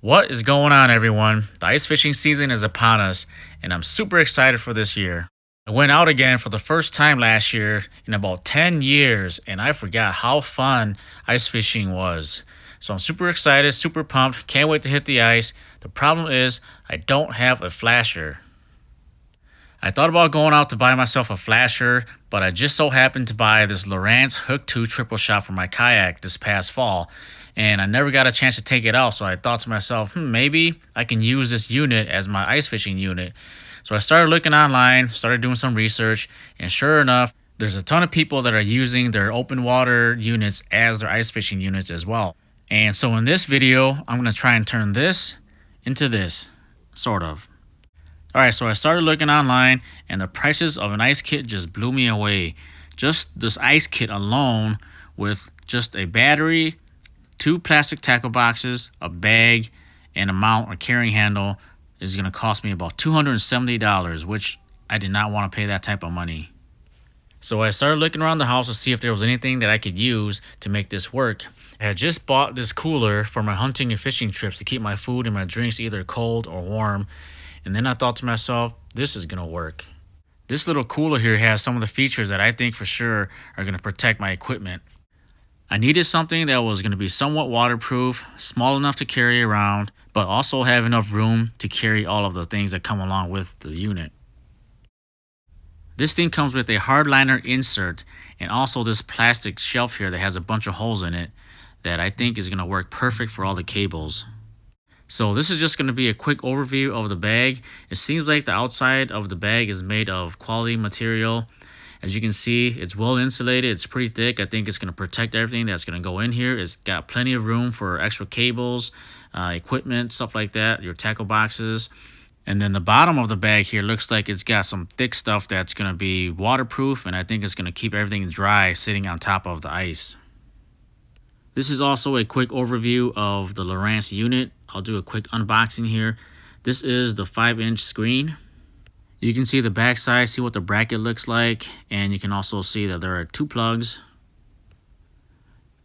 What is going on, everyone? The ice fishing season is upon us, and I'm super excited for this year. I went out again for the first time last year in about 10 years, and I forgot how fun ice fishing was. So I'm super excited, super pumped, can't wait to hit the ice. The problem is I don't have a flasher. I thought about going out to buy myself a flasher, but I just so happened to buy this Lowrance Hook2 triple shot for my kayak this past fall, and I never got a chance to take it out, so I thought to myself, maybe I can use this unit as my ice fishing unit. So I started looking online, started doing some research, and sure enough, there's a ton of people that are using their open water units as their ice fishing units as well. And so in this video, I'm going to try and turn this into this, sort of. Alright, so I started looking online, and the prices of an ice kit just blew me away. Just this ice kit alone, with just a battery, 2 plastic tackle boxes, a bag, and a mount or carrying handle, is going to cost me about $270, which I did not want to pay that type of money. So I started looking around the house to see if there was anything that I could use to make this work. I had just bought this cooler for my hunting and fishing trips to keep my food and my drinks either cold or warm. And then I thought to myself, this is going to work. This little cooler here has some of the features that I think for sure are going to protect my equipment. I needed something that was going to be somewhat waterproof, small enough to carry around, but also have enough room to carry all of the things that come along with the unit. This thing comes with a hard liner insert and also this plastic shelf here that has a bunch of holes in it that I think is going to work perfect for all the cables. So this is just going to be a quick overview of the bag. It seems like the outside of the bag is made of quality material. As you can see, it's well insulated. It's pretty thick. I think it's going to protect everything that's going to go in here. It's got plenty of room for extra cables, equipment, stuff like that, your tackle boxes. And then the bottom of the bag here looks like it's got some thick stuff that's going to be waterproof, and I think it's going to keep everything dry sitting on top of the ice. This is also a quick overview of the Lowrance unit. I'll do a quick unboxing here. This is the 5-inch screen. You can see the back side, see what the bracket looks like, and you can also see that there are 2 plugs.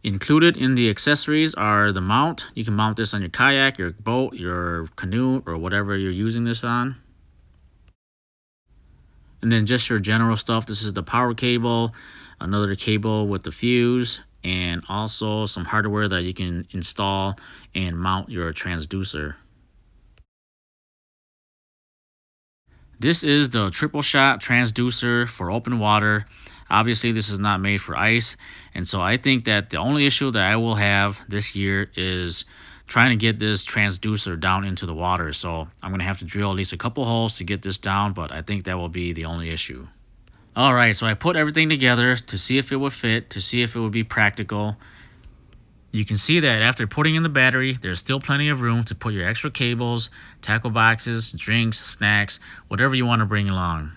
Included in the accessories are the mount. You can mount this on your kayak, your boat, your canoe, or whatever you're using this on. And then just your general stuff. This is the power cable, another cable with the fuse, and also some hardware that you can install and mount your transducer. This is the triple shot transducer for open water. Obviously, this is not made for ice, and so I think that the only issue that I will have this year is trying to get this transducer down into the water. So I'm going to have to drill at least a couple holes to get this down, but I think that will be the only issue. Alright, so I put everything together to see if it would fit, to see if it would be practical. You can see that after putting in the battery, there's still plenty of room to put your extra cables, tackle boxes, drinks, snacks, whatever you want to bring along.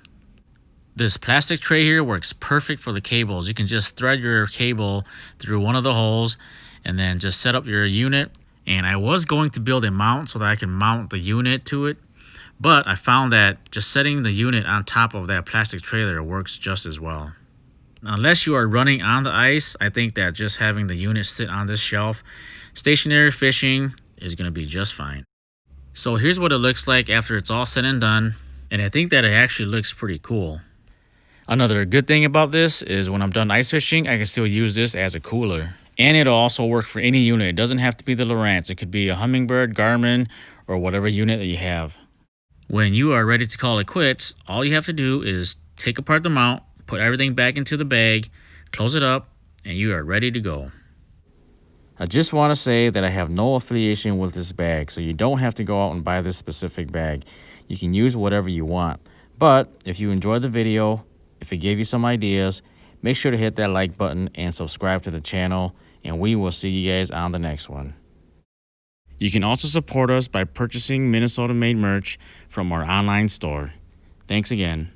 This plastic tray here works perfect for the cables. You can just thread your cable through one of the holes and then just set up your unit. And I was going to build a mount so that I can mount the unit to it, but I found that just setting the unit on top of that plastic trailer works just as well. Unless you are running on the ice, I think that just having the unit sit on this shelf, stationary fishing is going to be just fine. So here's what it looks like after it's all said and done, and I think that it actually looks pretty cool. Another good thing about this is when I'm done ice fishing, I can still use this as a cooler. And it'll also work for any unit. It doesn't have to be the Lowrance. It could be a Humminbird, Garmin, or whatever unit that you have. When you are ready to call it quits, all you have to do is take apart the mount, put everything back into the bag, close it up, and you are ready to go. I just want to say that I have no affiliation with this bag, so you don't have to go out and buy this specific bag. You can use whatever you want. But if you enjoyed the video, if it gave you some ideas, make sure to hit that like button and subscribe to the channel, and we will see you guys on the next one. You can also support us by purchasing Minnesota-made merch from our online store. Thanks again.